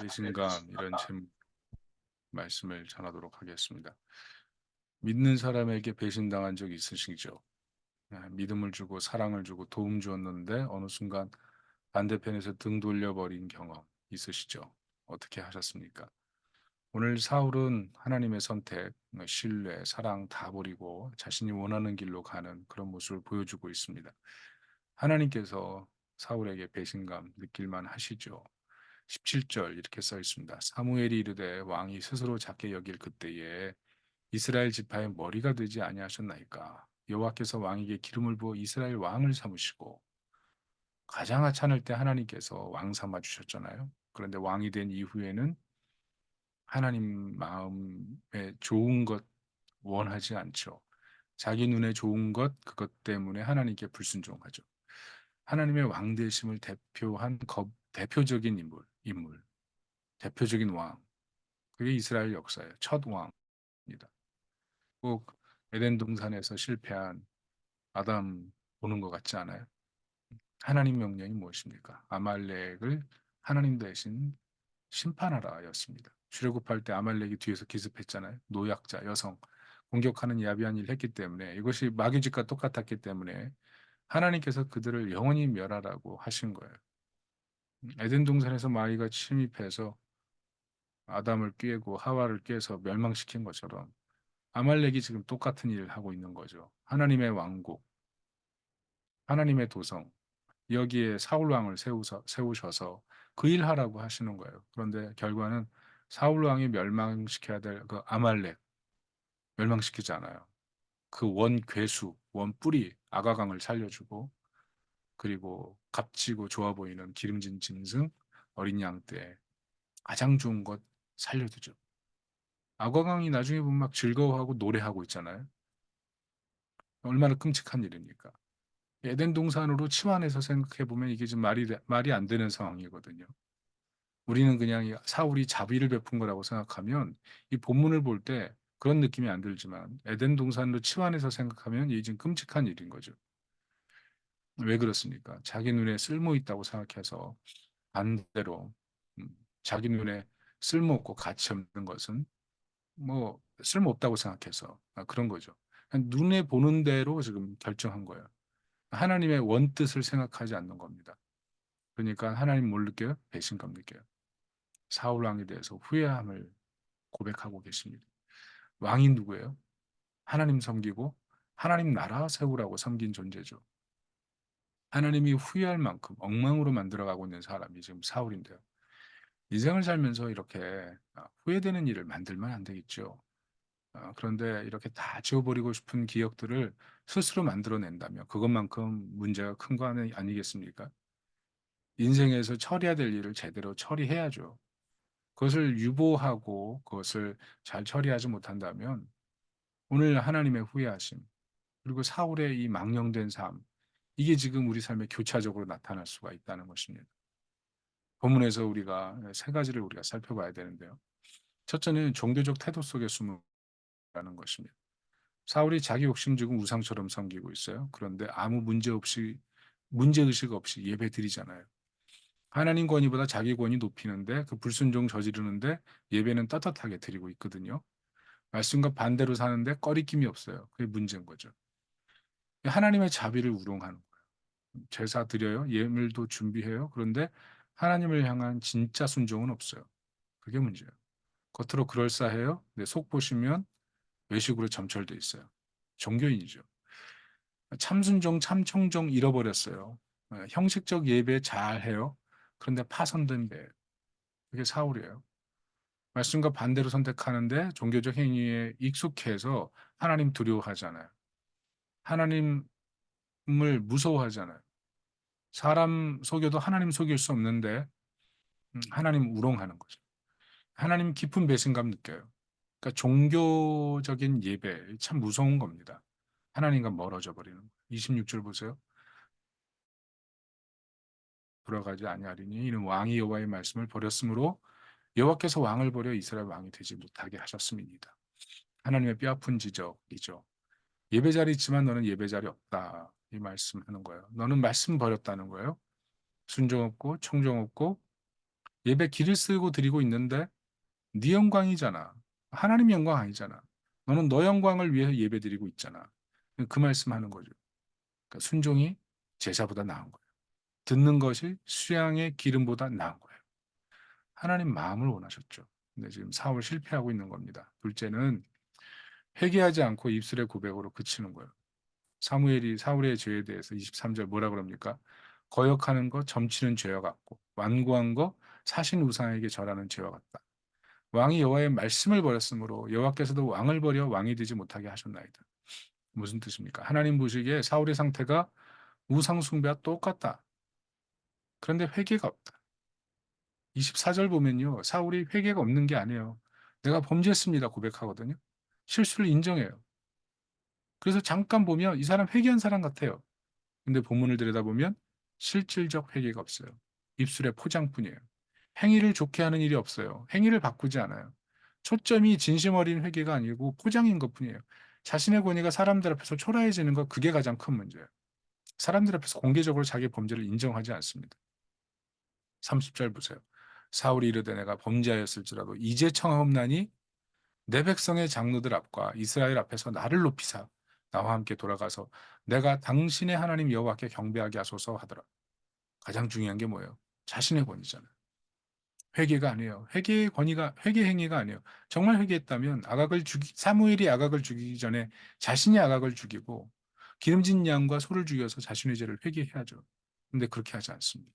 배신감 이런 제목 말씀을 전하도록 하겠습니다. 믿는 사람에게 배신당한 적 있으시죠? 믿음을 주고 사랑을 주고 도움 주었는데 어느 순간 반대편에서 등 돌려버린 경험 있으시죠? 어떻게 하셨습니까? 오늘 사울은 하나님의 선택, 신뢰, 사랑 다 버리고 자신이 원하는 길로 가는 그런 모습을 보여주고 있습니다. 하나님께서 사울에게 배신감 느낄만 하시죠. 17절 이렇게 써 있습니다. 사무엘이 이르되 왕이 스스로 작게 여길 그때에 이스라엘 지파의 머리가 되지 아니하셨나이까. 여호와께서 왕에게 기름을 부어 이스라엘 왕을 삼으시고 가장 하찮을 때 하나님께서 왕 삼아 주셨잖아요. 그런데 왕이 된 이후에는 하나님 마음에 좋은 것 원하지 않죠. 자기 눈에 좋은 것 그것 때문에 하나님께 불순종하죠. 하나님의 왕 되심을 대표한 대표적인 인물, 대표적인 왕. 그게 이스라엘 역사예요. 첫 왕입니다. 꼭 에덴 동산에서 실패한 아담 보는 것 같지 않아요? 하나님 명령이 무엇입니까? 아말렉을 하나님 대신 심판하라였습니다. 출애굽할 때 아말렉이 뒤에서 기습했잖아요. 노약자, 여성, 공격하는 야비한 일을 했기 때문에 이것이 마귀 짓과 똑같았기 때문에 하나님께서 그들을 영원히 멸하라고 하신 거예요. 에덴 동산에서 마귀가 침입해서 아담을 꾀고 하와를 꾀서 멸망시킨 것처럼 아말렉이 지금 똑같은 일을 하고 있는 거죠. 하나님의 왕국, 하나님의 도성, 여기에 사울 왕을 세우셔서 그 일하라고 하시는 거예요. 그런데 결과는 사울 왕이 멸망시켜야 될 그 아말렉 멸망시키지 않아요. 그 원 괴수, 원 뿌리 아가강을 살려주고 그리고 값지고 좋아 보이는 기름진 짐승, 어린 양떼 가장 좋은 것 살려두죠. 아가강이 나중에 보면 막 즐거워하고 노래하고 있잖아요. 얼마나 끔찍한 일입니까? 에덴 동산으로 치환해서 생각해 보면 이게 좀 말이 안 되는 상황이거든요. 우리는 그냥 사울이 자비를 베푼 거라고 생각하면 이 본문을 볼 때 그런 느낌이 안 들지만 에덴 동산으로 치환해서 생각하면 이게 좀 끔찍한 일인 거죠. 왜 그렇습니까? 자기 눈에 쓸모 있다고 생각해서 반대로 음, 자기 눈에 쓸모없고 가치 없는 것은 뭐 쓸모없다고 생각해서 그런 거죠. 눈에 보는 대로 지금 결정한 거예요. 하나님의 원뜻을 생각하지 않는 겁니다. 그러니까 하나님 뭘 느껴요? 배신감 느껴요. 사울 왕에 대해서 후회함을 고백하고 계십니다. 왕이 누구예요? 하나님 섬기고 하나님 나라 세우라고 섬긴 존재죠. 하나님이 후회할 만큼 엉망으로 만들어가고 있는 사람이 지금 사울인데요. 인생을 살면서 이렇게 후회되는 일을 만들면 안 되겠죠. 그런데 이렇게 다 지워버리고 싶은 기억들을 스스로 만들어낸다면 그것만큼 문제가 큰 거 아니겠습니까? 인생에서 처리해야 될 일을 제대로 처리해야죠. 그것을 유보하고 그것을 잘 처리하지 못한다면 오늘 하나님의 후회하심 그리고 사울의 이 망령된 삶 이게 지금 우리 삶에 교차적으로 나타날 수가 있다는 것입니다. 본문에서 우리가 세 가지를 우리가 살펴봐야 되는데요. 첫째는 종교적 태도 속에 숨음라는 것입니다. 사울이 자기 욕심 지금 우상처럼 섬기고 있어요. 그런데 아무 문제의식 없이 예배 드리잖아요. 하나님 권위보다 자기 권위 높이는데 그 불순종 저지르는데 예배는 떳떳하게 드리고 있거든요. 말씀과 반대로 사는데 꺼리낌이 없어요. 그게 문제인 거죠. 하나님의 자비를 우롱하는 거예요. 제사 드려요. 예물도 준비해요. 그런데 하나님을 향한 진짜 순종은 없어요. 그게 문제예요. 겉으로 그럴싸해요. 근데 속 보시면 외식으로 점철돼 있어요. 종교인이죠. 참순종, 참청종 잃어버렸어요. 형식적 예배 잘해요. 그런데 파손된 배. 그게 사울이에요. 말씀과 반대로 선택하는데 종교적 행위에 익숙해서 하나님 두려워하잖아요. 하나님을 무서워하잖아요. 사람 속여도 하나님 속일 수 없는데 하나님 우롱하는 거죠. 하나님 깊은 배신감 느껴요. 그러니까 종교적인 예배 참 무서운 겁니다. 하나님과 멀어져 버리는 거예요. 26절 보세요. 돌아가지 아니하리니 이는 왕이 여호와의 말씀을 버렸으므로 여호와께서 왕을 버려 이스라엘 왕이 되지 못하게 하셨음이니이다. 하나님의 뼈아픈 지적이죠. 예배자리 있지만 너는 예배자리 없다. 이 말씀하는 거예요. 너는 말씀 버렸다는 거예요. 순종 없고 청종 없고 예배 기를 쓰고 드리고 있는데 네 영광이잖아. 하나님 영광 아니잖아. 너는 너 영광을 위해서 예배드리고 있잖아. 그 말씀하는 거죠. 그러니까 순종이 제사보다 나은 거예요. 듣는 것이 수양의 기름보다 나은 거예요. 하나님 마음을 원하셨죠. 근데 지금 사울 실패하고 있는 겁니다. 둘째는 회개하지 않고 입술의 고백으로 그치는 거예요. 사무엘이 사울의 죄에 대해서 23절 뭐라 그럽니까? 거역하는 것 점치는 죄와 같고 완고한 것 사신 우상에게 절하는 죄와 같다. 왕이 여호와의 말씀을 버렸으므로 여호와께서도 왕을 버려 왕이 되지 못하게 하셨나이다. 무슨 뜻입니까? 하나님 보시기에 사울의 상태가 우상 숭배와 똑같다. 그런데 회개가 없다. 24절 보면요. 사울이 회개가 없는 게 아니에요. 내가 범죄했습니다 고백하거든요. 실수를 인정해요. 그래서 잠깐 보면 이 사람 회개한 사람 같아요. 근데 본문을 들여다보면 실질적 회개가 없어요. 입술의 포장뿐이에요. 행위를 좋게 하는 일이 없어요. 행위를 바꾸지 않아요. 초점이 진심 어린 회개가 아니고 포장인 것뿐이에요. 자신의 권위가 사람들 앞에서 초라해지는 것 그게 가장 큰 문제예요. 사람들 앞에서 공개적으로 자기 범죄를 인정하지 않습니다. 30절 보세요. 사울이 이르되 내가 범죄하였을지라도 이제 청하옵나니 내 백성의 장로들 앞과 이스라엘 앞에서 나를 높이사 나와 함께 돌아가서 내가 당신의 하나님 여호와께 경배하게 하소서 하더라. 가장 중요한 게 뭐예요? 자신의 권위잖아요. 회개가 아니에요. 회개의 권위가 회개 행위가 아니에요. 정말 회개했다면 사무엘이 아각을 죽이기 전에 자신이 아각을 죽이고 기름진 양과 소를 죽여서 자신의 죄를 회개해야죠. 근데 그렇게 하지 않습니다.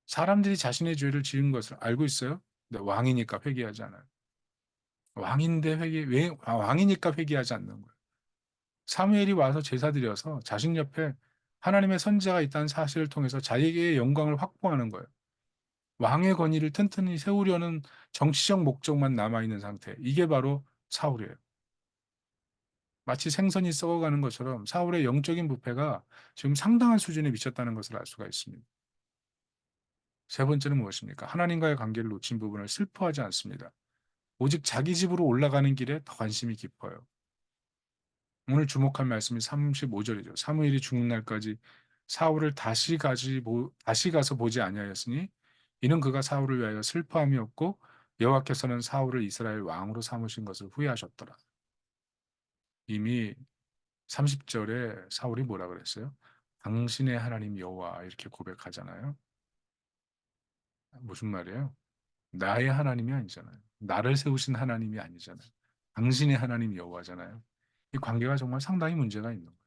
사람들이 자신의 죄를 지은 것을 알고 있어요. 근데 왕이니까 회개하지 않아요. 왕인데 왜 왕이니까 회개하지 않는 거예요. 사무엘이 와서 제사 드려서 자신 옆에 하나님의 선지자가 있다는 사실을 통해서 자기의 영광을 확보하는 거예요. 왕의 권위를 튼튼히 세우려는 정치적 목적만 남아있는 상태. 이게 바로 사울이에요. 마치 생선이 썩어가는 것처럼 사울의 영적인 부패가 지금 상당한 수준에 미쳤다는 것을 알 수가 있습니다. 세 번째는 무엇입니까? 하나님과의 관계를 놓친 부분을 슬퍼하지 않습니다. 오직 자기 집으로 올라가는 길에 더 관심이 깊어요. 오늘 주목할 말씀이 35절이죠. 사무엘이 죽는 날까지 사울을 다시 가서 보지 아니하였으니 이는 그가 사울을 위하여 슬퍼함이었고 여호와께서는 사울을 이스라엘 왕으로 삼으신 것을 후회하셨더라. 이미 30절에 사울이 뭐라 그랬어요? 당신의 하나님 여호와 이렇게 고백하잖아요. 무슨 말이에요? 나의 하나님이 아니잖아요. 나를 세우신 하나님이 아니잖아요. 당신의 하나님 여호와잖아요. 이 관계가 정말 상당히 문제가 있는 거예요.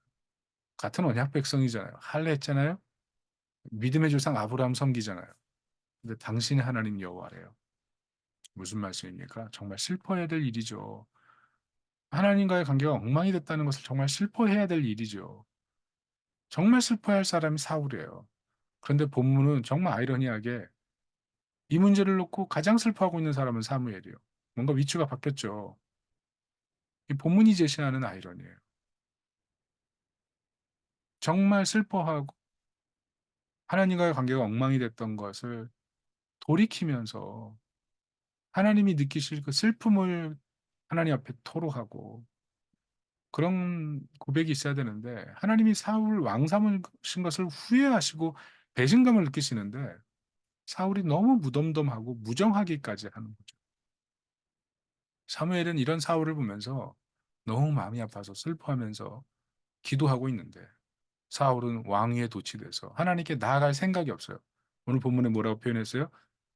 같은 언약 백성이잖아요. 할례했잖아요. 믿음의 조상 아브라함 섬기잖아요. 근데 당신의 하나님 여호와래요. 무슨 말씀입니까? 정말 슬퍼해야 될 일이죠. 하나님과의 관계가 엉망이 됐다는 것을 정말 슬퍼해야 될 일이죠. 정말 슬퍼할 사람이 사울이에요. 그런데 본문은 정말 아이러니하게 이 문제를 놓고 가장 슬퍼하고 있는 사람은 사무엘이에요. 뭔가 위치가 바뀌었죠. 이 본문이 제시하는 아이러니예요. 정말 슬퍼하고 하나님과의 관계가 엉망이 됐던 것을 돌이키면서 하나님이 느끼실 그 슬픔을 하나님 앞에 토로하고 그런 고백이 있어야 되는데 하나님이 사울 왕 삼으신 것을 후회하시고 배신감을 느끼시는데 사울이 너무 무덤덤하고 무정하기까지 하는 거죠. 사무엘은 이런 사울을 보면서 너무 마음이 아파서 슬퍼하면서 기도하고 있는데 사울은 왕위에 도취돼서 하나님께 나아갈 생각이 없어요. 오늘 본문에 뭐라고 표현했어요?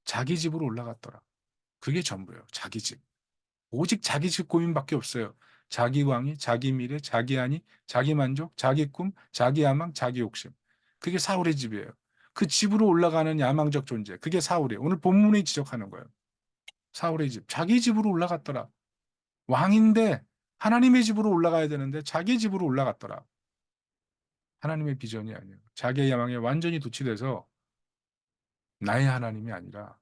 자기 집으로 올라갔더라. 그게 전부예요. 자기 집. 오직 자기 집 고민밖에 없어요. 자기 왕위, 자기 미래, 자기 안위, 자기 만족, 자기 꿈, 자기 야망, 자기 욕심. 그게 사울의 집이에요. 그 집으로 올라가는 야망적 존재. 그게 사울이에요. 오늘 본문이 지적하는 거예요. 사울의 집. 자기 집으로 올라갔더라. 왕인데 하나님의 집으로 올라가야 되는데 자기 집으로 올라갔더라. 하나님의 비전이 아니에요. 자기의 야망에 완전히 도취돼서 나의 하나님이 아니라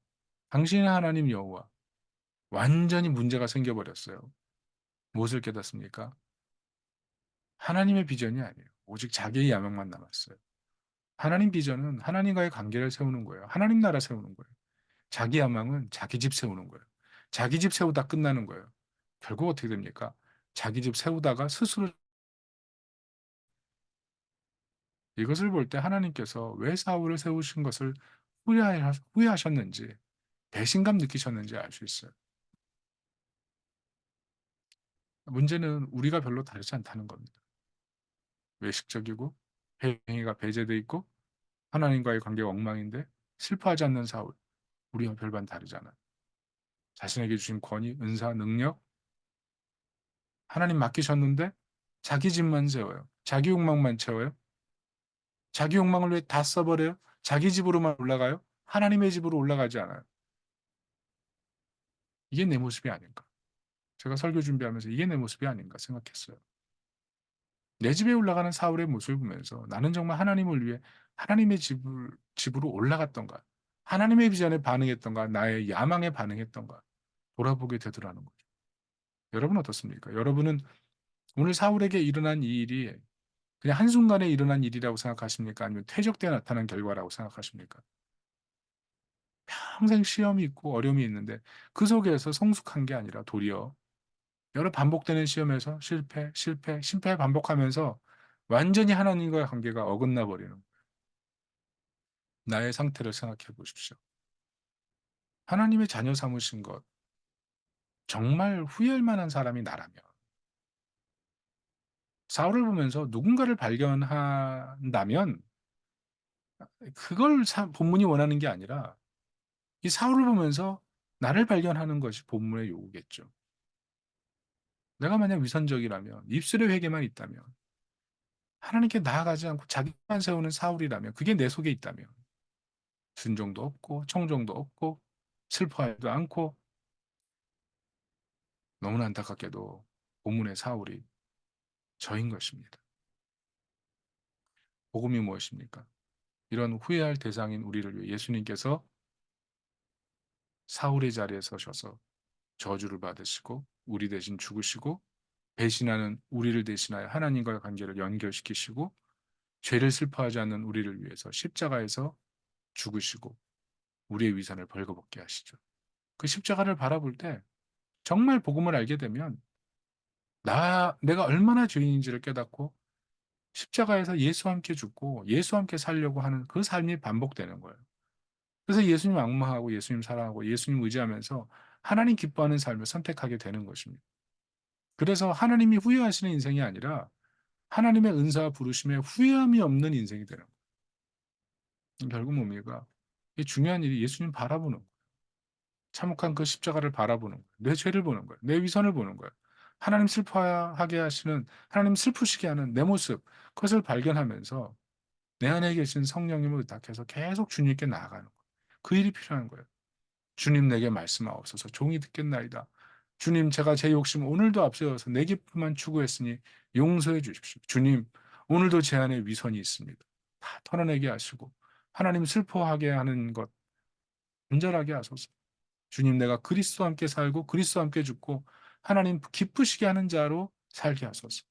당신의 하나님 여호와. 완전히 문제가 생겨버렸어요. 무엇을 깨닫습니까? 하나님의 비전이 아니에요. 오직 자기의 야망만 남았어요. 하나님 비전은 하나님과의 관계를 세우는 거예요. 하나님 나라 세우는 거예요. 자기 야망은 자기 집 세우는 거예요. 자기 집 세우다 끝나는 거예요. 결국 어떻게 됩니까? 자기 집 세우다가 스스로 이것을 볼 때 하나님께서 왜 사울을 세우신 것을 후회하셨는지 배신감 느끼셨는지 알 수 있어요. 문제는 우리가 별로 다르지 않다는 겁니다. 외식적이고 행위가 배제돼 있고 하나님과의 관계가 엉망인데 슬퍼하지 않는 사울, 우리와 별반 다르잖아요. 자신에게 주신 권위, 은사, 능력 하나님 맡기셨는데 자기 집만 세워요. 자기 욕망만 채워요. 자기 욕망을 위해 다 써버려요. 자기 집으로만 올라가요. 하나님의 집으로 올라가지 않아요. 이게 내 모습이 아닌가. 제가 설교 준비하면서 이게 내 모습이 아닌가 생각했어요. 내 집에 올라가는 사울의 모습을 보면서 나는 정말 하나님을 위해 하나님의 집으로 올라갔던가, 하나님의 비전에 반응했던가, 나의 야망에 반응했던가 돌아보게 되더라는 거죠. 여러분 어떻습니까? 여러분은 오늘 사울에게 일어난 이 일이 그냥 한순간에 일어난 일이라고 생각하십니까? 아니면 퇴적 때 나타난 결과라고 생각하십니까? 평생 시험이 있고 어려움이 있는데 그 속에서 성숙한 게 아니라 도리어 여러 반복되는 시험에서 실패, 실패, 실패 반복하면서 완전히 하나님과의 관계가 어긋나 버리는 나의 상태를 생각해 보십시오. 하나님의 자녀 삼으신 것 정말 후회할 만한 사람이 나라면 사울을 보면서 누군가를 발견한다면 그걸 본문이 원하는 게 아니라 이 사울을 보면서 나를 발견하는 것이 본문의 요구겠죠. 내가 만약 위선적이라면 입술의 회개만 있다면 하나님께 나아가지 않고 자기만 세우는 사울이라면 그게 내 속에 있다면 순종도 없고 청종도 없고 슬퍼하지도 않고 너무나 안타깝게도 본문의 사울이 저인 것입니다. 복음이 무엇입니까? 이런 후회할 대상인 우리를 위해 예수님께서 사울의 자리에 서셔서 저주를 받으시고 우리 대신 죽으시고 배신하는 우리를 대신하여 하나님과의 관계를 연결시키시고 죄를 슬퍼하지 않는 우리를 위해서 십자가에서 죽으시고 우리의 위선을 벌거벗게 하시죠. 그 십자가를 바라볼 때 정말 복음을 알게 되면 내가 얼마나 죄인인지를 깨닫고 십자가에서 예수와 함께 죽고 예수와 함께 살려고 하는 그 삶이 반복되는 거예요. 그래서 예수님 악마하고 예수님 사랑하고 예수님 의지하면서 하나님 기뻐하는 삶을 선택하게 되는 것입니다. 그래서 하나님이 후회하시는 인생이 아니라 하나님의 은사와 부르심에 후회함이 없는 인생이 되는 거예요. 결국 뭡니까? 이 중요한 일이 예수님 바라보는 거예요. 참혹한 그 십자가를 바라보는 거예요. 내 죄를 보는 거예요. 내 위선을 보는 거예요. 하나님 슬퍼하게 하시는 하나님 슬프시게 하는 내 모습 그것을 발견하면서 내 안에 계신 성령님을 의탁해서 계속 주님께 나아가는 거예요. 그 일이 필요한 거예요. 주님 내게 말씀하옵소서 종이 듣겠나이다. 주님 제가 제 욕심 오늘도 앞세워서 내 기쁨만 추구했으니 용서해 주십시오. 주님 오늘도 제 안에 위선이 있습니다. 다 털어내게 하시고 하나님 슬퍼하게 하는 것 분절하게 하소서. 주님 내가 그리스도와 함께 살고 그리스도와 함께 죽고 하나님 기쁘시게 하는 자로 살게 하소서.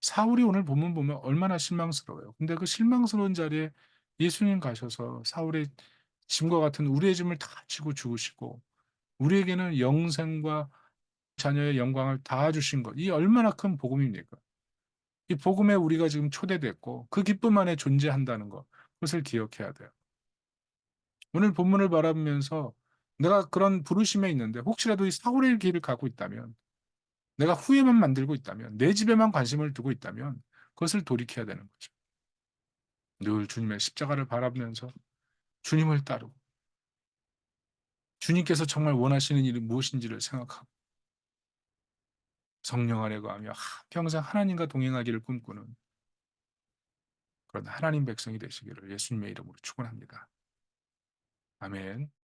사울이 오늘 본문 보면 얼마나 실망스러워요. 근데 그 실망스러운 자리에 예수님 가셔서 사울의 짐과 같은 우리의 짐을 다 지고 죽으시고 우리에게는 영생과 자녀의 영광을 다 주신 것. 이 얼마나 큰 복음입니까? 이 복음에 우리가 지금 초대됐고 그 기쁨 안에 존재한다는 것. 그것을 기억해야 돼요. 오늘 본문을 바라보면서 내가 그런 부르심에 있는데 혹시라도 이 사울의 길을 가고 있다면 내가 후회만 만들고 있다면 내 집에만 관심을 두고 있다면 그것을 돌이켜야 되는 거죠. 늘 주님의 십자가를 바라보면서 주님을 따르고 주님께서 정말 원하시는 일이 무엇인지를 생각하고 성령 안에 거하며 평생 하나님과 동행하기를 꿈꾸는 그런 하나님 백성이 되시기를 예수님의 이름으로 축원합니다. 아멘.